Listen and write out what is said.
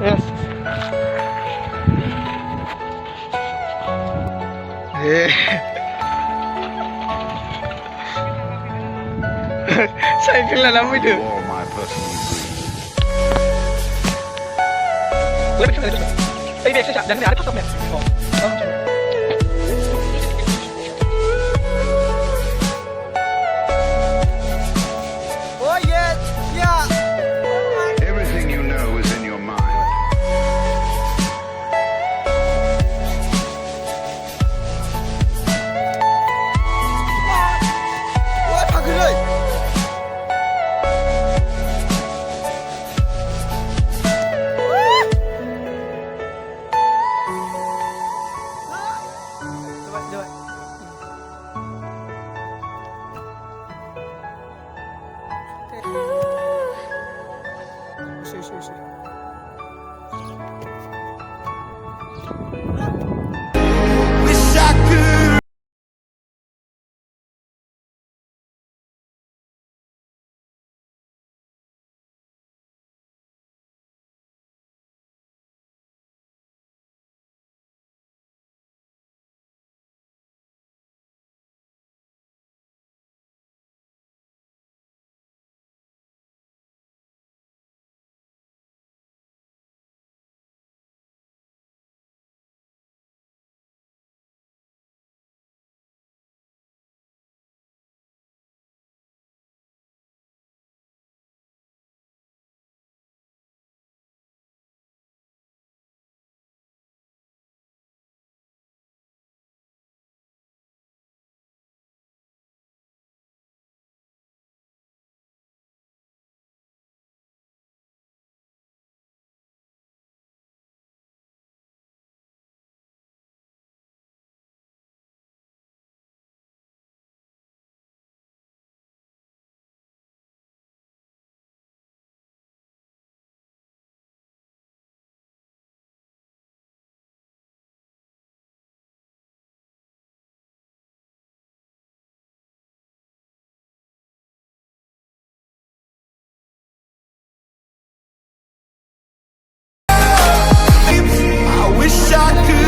Yes. Cycle na lang mo ito. All my personal dreams. Uy, bisa na dito. Ay, next siya. Jangan may ari pasok na. Oh. Oh, yes. Yeah. Everything you know is in your mind. Ôi, thằng kia ơi. Được rồi, được rồi.